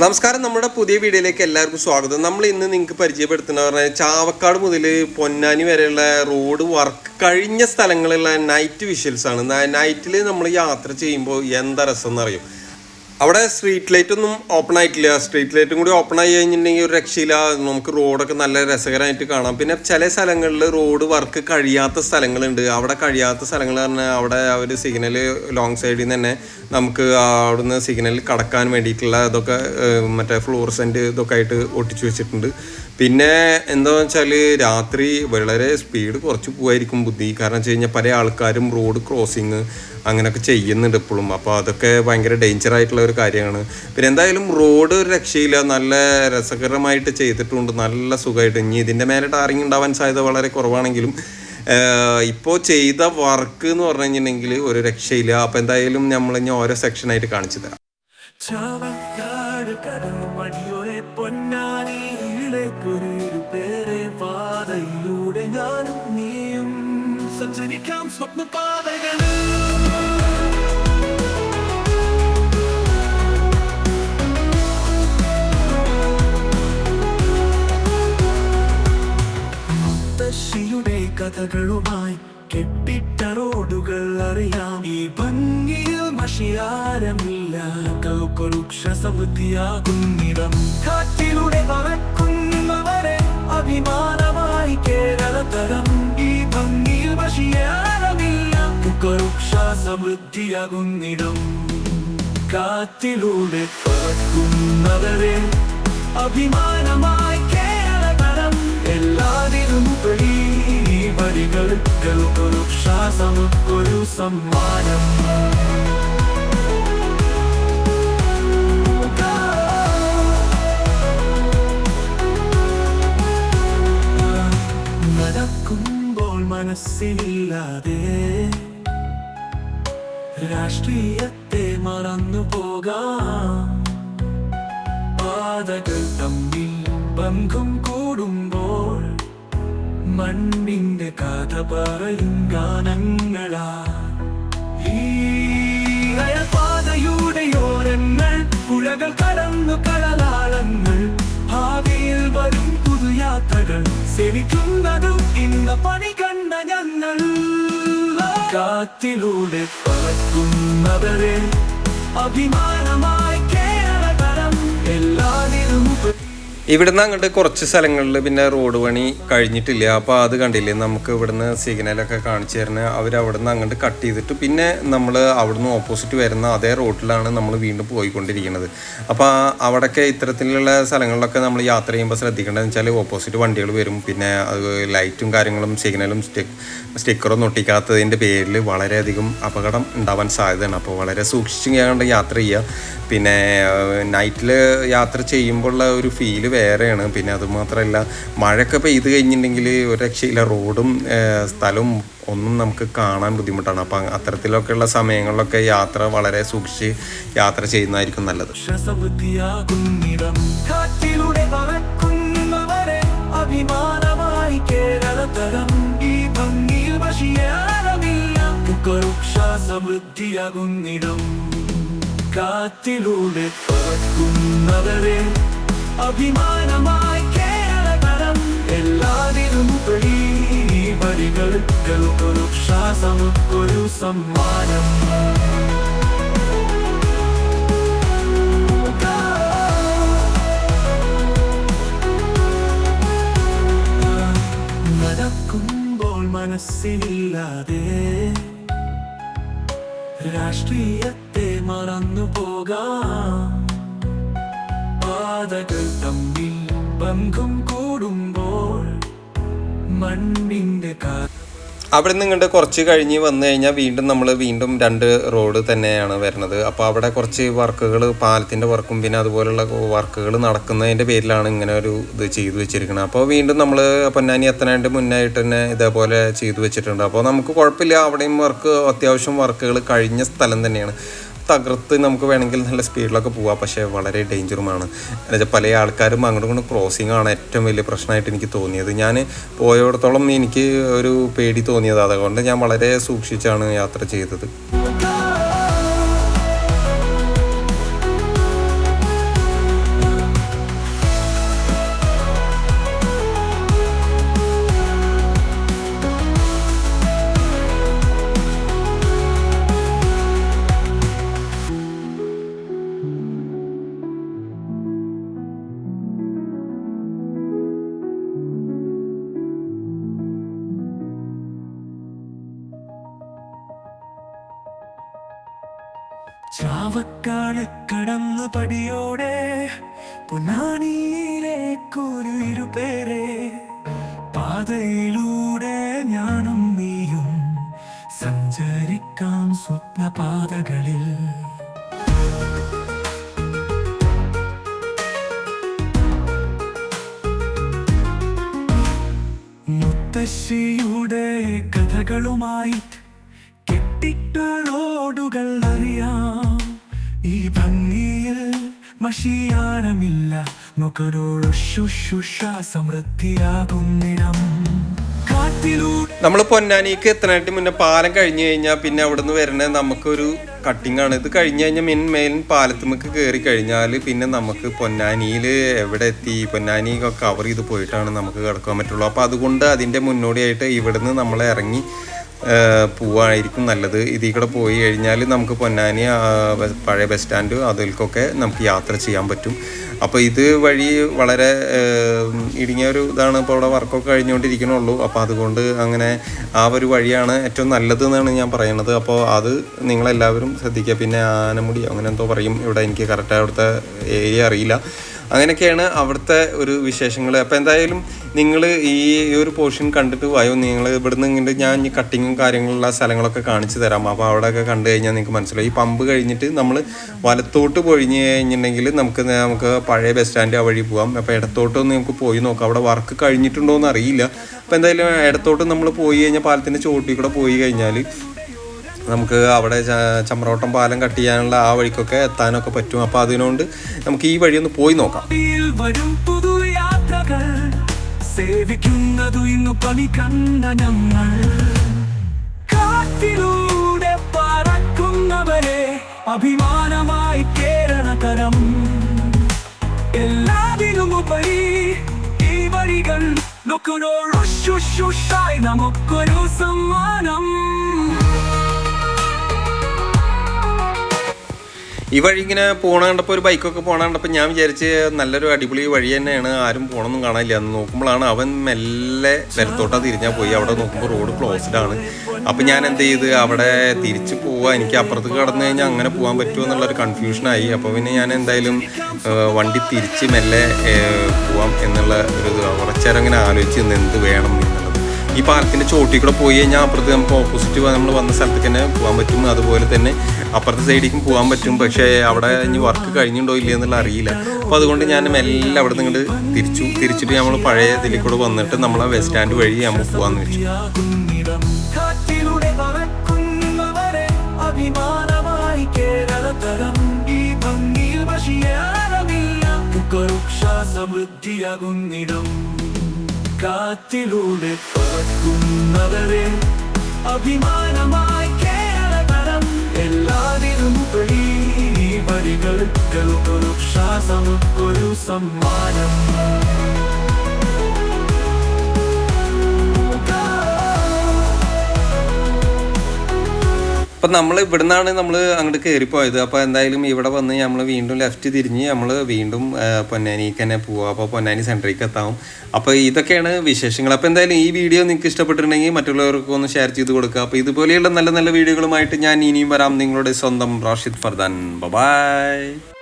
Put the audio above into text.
നമസ്കാരം, നമ്മുടെ പുതിയ വീഡിയോയിലേക്ക് എല്ലാവർക്കും സ്വാഗതം. നമ്മൾ ഇന്ന് നിങ്ങൾക്ക് പരിചയപ്പെടുത്തുന്ന പറഞ്ഞാൽ ചാവക്കാട് മുതൽ പൊന്നാനി വരെയുള്ള റോഡ് വർക്ക് കഴിഞ്ഞ സ്ഥലങ്ങളിലുള്ള നൈറ്റ് വിഷ്വൽസ് ആണ്. നൈറ്റിൽ നമ്മൾ യാത്ര ചെയ്യുമ്പോൾ എന്താ രസം എന്നറിയും. അവിടെ സ്ട്രീറ്റ് ലൈറ്റ് ഒന്നും ഓപ്പൺ ആയിട്ടില്ല. സ്ട്രീറ്റ് ലൈറ്റും കൂടി ഓപ്പൺ ആയി കഴിഞ്ഞിട്ടുണ്ടെങ്കിൽ ഒരു രക്ഷയില്ല. നമുക്ക് റോഡൊക്കെ നല്ല രസകരമായിട്ട് കാണാം. പിന്നെ ചില സ്ഥലങ്ങളിൽ റോഡ് വർക്ക് കഴിയാത്ത സ്ഥലങ്ങളുണ്ട്. അവിടെ കഴിയാത്ത സ്ഥലങ്ങൾ പറഞ്ഞാൽ അവിടെ അവർ സിഗ്നൽ ലോങ് സൈഡിൽ നിന്ന് തന്നെ നമുക്ക് അവിടുന്ന് സിഗ്നൽ കടക്കാൻ വേണ്ടിയിട്ടുള്ള ഇതൊക്കെ മറ്റേ ഫ്ലൂറസെൻ്റ് ഇതൊക്കെ ആയിട്ട് ഒട്ടിച്ചു വെച്ചിട്ടുണ്ട്. പിന്നെ എന്താണെന്ന് വെച്ചാൽ രാത്രി വളരെ സ്പീഡ് കുറച്ച് പോകായിരിക്കും ബുദ്ധി. കാരണം വെച്ച് കഴിഞ്ഞാൽ പല ആൾക്കാരും റോഡ് ക്രോസിങ് അങ്ങനെയൊക്കെ ചെയ്യുന്നുണ്ട് ഇപ്പോഴും. അപ്പോൾ അതൊക്കെ ഭയങ്കര ഡേഞ്ചറായിട്ടുള്ള ഒരു കാര്യമാണ്. പിന്നെ എന്തായാലും റോഡ് ഒരു രക്ഷയില്ല, നല്ല രസകരമായിട്ട് ചെയ്തിട്ടുണ്ട്, നല്ല സുഖമായിട്ട്. ഇനി ഇതിൻ്റെ മേലെ ടാറിങ് ഉണ്ടാവാൻ സാധ്യത വളരെ കുറവാണെങ്കിലും ഇപ്പോൾ ചെയ്ത വർക്ക് എന്ന് പറഞ്ഞു കഴിഞ്ഞിട്ടുണ്ടെങ്കിൽ ഒരു രക്ഷയില്ല. അപ്പോൾ എന്തായാലും നമ്മൾ ഇനി ഓരോ സെക്ഷനായിട്ട് കാണിച്ചു തരാം. പാതയിലൂടെ ഞാനും നീയും സഞ്ചരിക്കാം സ്വപ്നപാതകൾ. മുത്തശ്ശിയുടെ കഥകളുമായി കെട്ടിട്ട റോഡുകൾ അറിയാം. ഈ ഭംഗിയിൽ മഷിയാരമില്ല. കൗപരുക്ഷ സമൃദ്ധിയാകുന്നിടം കാറ്റിലൂടെ പറക്കുന്നവരെ അഭിമാനമായി കേരളതരം. ഈ ഭംഗിയിൽ മഷിയാരമില്ല. കൗപരുക്ഷ സമൃദ്ധിയാകുന്നിടം കാറ്റിലൂടെ പറക്കുന്നവരെ അഭിമാനമായി കേരളതരം. എല്ലാതിലും വരികൾക്കൊരു ശ്വാസമൊരു സമ്മാനം. നടക്കുമ്പോൾ മനസ്സില്ലാതെ രാഷ്ട്രീയത്തെ മറന്നു പോകാം. പാതകൾ തമ്മിൽ ബന്ധം കൂടുമ്പോൾ മണ്ണിന്റെ കഥ പറയും ഗാനങ്ങളാ. ഈ പാതയുടെ ഓരങ്ങൾ പുഴകൾ കടന്നു കടലാളങ്ങൾ. ഭാവിയിൽ വരും പുതുയാത്രകൾ സേവിക്കുന്നതും ഇന്ന് പണി കണ്ട ഞങ്ങൾ. കാറ്റിലൂടെ പറക്കുന്നവരെ അഭിമാനമായി കേരളതരം. എല്ലാതിലും ഇവിടുന്ന് അങ്ങോട്ട് കുറച്ച് സ്ഥലങ്ങളിൽ പിന്നെ റോഡ് പണി കഴിഞ്ഞിട്ടില്ല. അപ്പോൾ അത് കണ്ടില്ലേ, നമുക്ക് ഇവിടുന്ന് സിഗ്നലൊക്കെ കാണിച്ചു തരുന്നത്. അവിടെ നിന്ന് അങ്ങോട്ട് കട്ട് ചെയ്തിട്ട് പിന്നെ നമ്മൾ അവിടുന്ന് ഓപ്പോസിറ്റ് വരുന്ന അതേ റോഡിലാണ് നമ്മൾ വീണ്ടും പോയിക്കൊണ്ടിരിക്കുന്നത്. അപ്പോൾ അവിടെയൊക്കെ ഇത്തരത്തിലുള്ള സ്ഥലങ്ങളിലൊക്കെ നമ്മൾ യാത്ര ചെയ്യുമ്പോൾ ശ്രദ്ധിക്കേണ്ടതെന്ന് വെച്ചാൽ ഓപ്പോസിറ്റ് വണ്ടികൾ വരും. പിന്നെ അത് ലൈറ്റും കാര്യങ്ങളും സിഗ്നലും സ്റ്റിക്കറൊന്നും ഒട്ടിക്കാത്തതിൻ്റെ പേരിൽ വളരെയധികം അപകടം ഉണ്ടാവാൻ സാധ്യതയാണ്. അപ്പോൾ വളരെ സൂക്ഷിച്ച് യാത്ര ചെയ്യുക. പിന്നെ നൈറ്റിൽ യാത്ര ചെയ്യുമ്പോഴുള്ള ഒരു ഫീല് വേറെയാണ്. പിന്നെ അതുമാത്രമല്ല, മഴയൊക്കെ പെയ്ത് കഴിഞ്ഞിട്ടുണ്ടെങ്കിൽ ഒരു രക്ഷയില്ല. റോഡും സ്ഥലവും ഒന്നും നമുക്ക് കാണാൻ ബുദ്ധിമുട്ടാണ്. അപ്പം അത്തരത്തിലൊക്കെയുള്ള സമയങ്ങളിലൊക്കെ യാത്ര വളരെ സൂക്ഷിച്ച് യാത്ര ചെയ്യുന്നതായിരിക്കും നല്ലത്. അഭിമാനമായി കേരളതരം. ഈ ഭംഗിയിൽ വശിയാരമില്ല. സമൃദ്ധിയാകുന്നിടം കാറ്റിലൂടെ പറക്കുന്നവരെ അഭിമാനമായി കേരളതരം. എല്ലാതിലും വരികൾക്കൊരു ശ്വാസമൊരു സമ്മാനം. നടക്കുമ്പോൾ മനസ്സില്ലാതെ രാഷ്ട്രീയത്തെ മറന്നു പോകാം. പാതകൾ തമ്മിൽ ബന്ധം കൂടുമ്പോൾ മണ്ണിന്റെ അവിടെ നിന്ന് ഇങ്ങോട്ട് കുറച്ച് കഴിഞ്ഞ് വന്നു കഴിഞ്ഞാൽ വീണ്ടും രണ്ട് റോഡ് തന്നെയാണ് വരുന്നത്. അപ്പോൾ അവിടെ കുറച്ച് വർക്കുകൾ, പാലത്തിൻ്റെ വർക്കും പിന്നെ അതുപോലുള്ള വർക്കുകൾ നടക്കുന്നതിൻ്റെ പേരിലാണ് ഇങ്ങനെ ഒരു ഇത് ചെയ്തു വെച്ചിരിക്കുന്നത്. അപ്പോൾ വീണ്ടും നമ്മൾ പൊന്നാനി എത്താനായിട്ട് മുന്നായിട്ട് തന്നെ ഇതേപോലെ ചെയ്തു വെച്ചിട്ടുണ്ട്. അപ്പോൾ നമുക്ക് കുഴപ്പമില്ല. അവിടെയും അത്യാവശ്യം വർക്കുകൾ കഴിഞ്ഞ സ്ഥലം തന്നെയാണ്. തകർത്ത് നമുക്ക് വേണമെങ്കിൽ നല്ല സ്പീഡിലൊക്കെ പോവാം. പക്ഷേ വളരെ ഡേഞ്ചറുമാണ്. എന്നുവെച്ചാൽ പല ആൾക്കാരും അങ്ങോട്ടും ഇങ്ങോട്ടും ക്രോസിംഗ് ആണ് ഏറ്റവും വലിയ പ്രശ്നമായിട്ട് എനിക്ക് തോന്നിയത്. ഞാൻ പോയയിടത്തോളം എനിക്ക് ഒരു പേടി തോന്നിയത്. അതുകൊണ്ട് ഞാൻ വളരെ സൂക്ഷിച്ചാണ് യാത്ര ചെയ്തത്. ചാവക്കാട് കടന്നു പടിയോടെ പൊന്നാനിയിലേക്കൊരു ഇരുപേരെ പാതയിലൂടെ ഞാനും നീയും സഞ്ചരിക്കാം സ്വപ്നപാതകളിൽ. മുത്തശ്ശിയുടെ കഥകളുമായി കെട്ടിട്ട റോഡുകൾ അറിയാം. ഈ ഭംഗിയിൽ മഷിയാനമില്ല, നോക്കരോട് ശുശ്രൂഷ സമൃദ്ധിയാകുന്നിടം. നമ്മൾ പൊന്നാനിക്ക് എത്തനായിട്ട് മുന്നേ പാലം കഴിഞ്ഞു കഴിഞ്ഞാൽ പിന്നെ അവിടെ നിന്ന് വരുന്നത് നമുക്കൊരു കട്ടിങ് ആണ്. ഇത് കഴിഞ്ഞ് കഴിഞ്ഞാൽ മെയിൻ പാലത്തുമ്മക്ക് കയറി കഴിഞ്ഞാൽ പിന്നെ നമുക്ക് പൊന്നാനിയിൽ എവിടെ എത്തി, പൊന്നാനി കവർ ചെയ്ത് പോയിട്ടാണ് നമുക്ക് കിടക്കാൻ പറ്റുള്ളൂ. അപ്പോൾ അതുകൊണ്ട് അതിൻ്റെ മുന്നോടിയായിട്ട് ഇവിടുന്ന് നമ്മൾ ഇറങ്ങി പോവായിരിക്കും നല്ലത്. ഇതിൽ കൂടെ പോയി കഴിഞ്ഞാൽ നമുക്ക് പൊന്നാനി പഴയ ബസ് സ്റ്റാൻഡ് അതിൽക്കൊക്കെ നമുക്ക് യാത്ര ചെയ്യാൻ പറ്റും. അപ്പോൾ ഇത് വഴി വളരെ ഇടുങ്ങിയ ഒരു ഇതാണ്. ഇപ്പോൾ അവിടെ വർക്കൊക്കെ കഴിഞ്ഞുകൊണ്ടിരിക്കണുള്ളൂ. അപ്പോൾ അതുകൊണ്ട് അങ്ങനെ ആ ഒരു വഴിയാണ് ഏറ്റവും നല്ലത് എന്നാണ് ഞാൻ പറയുന്നത്. അപ്പോൾ അത് നിങ്ങളെല്ലാവരും ശ്രദ്ധിക്കുക. പിന്നെ ആനമുടി അങ്ങനെ എന്തോ പറയും ഇവിടെ, എനിക്ക് കറക്റ്റ് അവിടുത്തെ ഏരിയ അറിയില്ല. അങ്ങനെയൊക്കെയാണ് അവിടുത്തെ ഒരു വിശേഷങ്ങൾ. അപ്പോൾ എന്തായാലും നിങ്ങൾ ഈ ഒരു പോർഷൻ കണ്ടിട്ട് വായോ. നിങ്ങൾ ഇവിടുന്ന് ഇങ്ങോട്ട് ഞാൻ ഈ കട്ടിങ്ങും കാര്യങ്ങളുള്ള സ്ഥലങ്ങളൊക്കെ കാണിച്ചു തരാം. അപ്പോൾ അവിടെയൊക്കെ കണ്ടു കഴിഞ്ഞാൽ നിങ്ങൾക്ക് മനസ്സിലാവും. ഈ പമ്പ് കഴിഞ്ഞിട്ട് നമ്മൾ വലത്തോട്ട് പൊഴിഞ്ഞ് കഴിഞ്ഞിട്ടുണ്ടെങ്കിൽ നമുക്ക് പഴയ ബസ് സ്റ്റാൻഡ് ആ വഴി പോകാം. അപ്പോൾ ഇടത്തോട്ടൊന്ന് നമുക്ക് പോയി നോക്കാം. അവിടെ വർക്ക് കഴിഞ്ഞിട്ടുണ്ടോ എന്ന് അറിയില്ല. അപ്പോൾ എന്തായാലും ഇടത്തോട്ട് നമ്മൾ പോയി കഴിഞ്ഞാൽ പാലത്തിൻ്റെ ചോട്ടിൽ കൂടെ പോയി കഴിഞ്ഞാൽ നമുക്ക് അവിടെ ചമ്രോട്ടം പാലം കട്ട് ചെയ്യാനുള്ള ആ വഴിക്കൊക്കെ എത്താനൊക്കെ പറ്റും. അപ്പോൾ അതിനോണ്ട് നമുക്ക് ഈ വഴി ഒന്ന് പോയി നോക്കാം. സേവിക്കുന്നതു ഇന്നു പണി കണ്ട ഞങ്ങൾ, കാറ്റിലൂടെ പറക്കുന്നവരെ അഭിമാനമായി കേരളകരം. എല്ലാത്തിനും ഉപരി ഈ വഴികൾ നോക്കുന്നോട് ശുശ്രൂഷായി നമുക്കൊരു സമ്മാനം. ഈ വഴി ഇങ്ങനെ പോണ കണ്ടപ്പോൾ ഒരു ബൈക്കൊക്കെ പോണ കണ്ടപ്പോൾ ഞാൻ വിചാരിച്ച് നല്ലൊരു അടിപൊളി വഴി തന്നെയാണ്, ആരും പോകണമെന്നും കാണാനില്ല. അന്ന് നോക്കുമ്പോഴാണ് അവൻ മെല്ലെ വലത്തോട്ടാ തിരിഞ്ഞാൽ പോയി. അവിടെ നോക്കുമ്പോൾ റോഡ് ക്ലോസ്ഡ് ആണ്. അപ്പം ഞാൻ എന്ത് ചെയ്ത് അവിടെ തിരിച്ച് പോവാം, എനിക്ക് അപ്പുറത്തേക്ക് കടന്നു കഴിഞ്ഞാൽ അങ്ങനെ പോകാൻ പറ്റുമോ എന്നുള്ളൊരു കൺഫ്യൂഷനായി. അപ്പോൾ പിന്നെ ഞാൻ എന്തായാലും വണ്ടി തിരിച്ച് മെല്ലെ പോവാം എന്നുള്ള ഒരു കുറച്ചേരം അങ്ങനെ ആലോചിച്ച് നിന്ന് എന്ത് വേണം എന്നുള്ളത്. ഈ പാലത്തിൻ്റെ ചോട്ടിൽ കൂടെ പോയി കഴിഞ്ഞാൽ അപ്പുറത്ത് നമുക്ക് ഓപ്പോസിറ്റ് നമ്മൾ വന്ന സ്ഥലത്തേക്ക് തന്നെ പോകാൻ പറ്റും. അതുപോലെ തന്നെ അപ്പുറത്തെ സൈഡിലേക്കും പോകാൻ പറ്റും. പക്ഷേ അവിടെ ഇനി വർക്ക് കഴിഞ്ഞിട്ടുണ്ടോ ഇല്ല എന്നുള്ള അറിയില്ല. അപ്പോൾ അതുകൊണ്ട് ഞാൻ മെല്ലെ അവിടെ നിന്ന് ഇങ്ങോട്ട് തിരിച്ചിട്ട് നമ്മൾ പഴയ ഇതിൽ കൂടെ വന്നിട്ട് നമ്മൾ ആ ബസ് സ്റ്റാൻഡ് വഴി നമ്മൾ പോകാമെന്ന് വെച്ചു. കാറ്റിലൂടെ പറക്കുന്നവരെ അഭിമാനമായി കേരളകരം. എല്ലാതിനും ഉപരി ഈ വരികൾക്കൊരു ശ്വാസം, ഒരു സമ്മാനം. അപ്പം നമ്മൾ ഇവിടുന്നാണ് നമ്മൾ അങ്ങോട്ട് കയറിപ്പോയത്. അപ്പോൾ എന്തായാലും ഇവിടെ വന്ന് നമ്മൾ വീണ്ടും ലെഫ്റ്റ് തിരിഞ്ഞ് നമ്മൾ വീണ്ടും പൊന്നാനിക്ക് തന്നെ പോവുക. അപ്പോൾ പൊന്നാനി സെൻറ്ററിലേക്ക് എത്താവും. അപ്പോൾ ഇതൊക്കെയാണ് വിശേഷങ്ങൾ. അപ്പോൾ എന്തായാലും ഈ വീഡിയോ നിങ്ങൾക്ക് ഇഷ്ടപ്പെട്ടിട്ടുണ്ടെങ്കിൽ മറ്റുള്ളവർക്ക് ഒന്ന് ഷെയർ ചെയ്ത് കൊടുക്കുക. അപ്പോൾ ഇതുപോലെയുള്ള നല്ല നല്ല വീഡിയോകളുമായിട്ട് ഞാൻ ഇനിയും വരാം. നിങ്ങളുടെ സ്വന്തം റാഷിദ് ഫർദാൻ. ബൈ.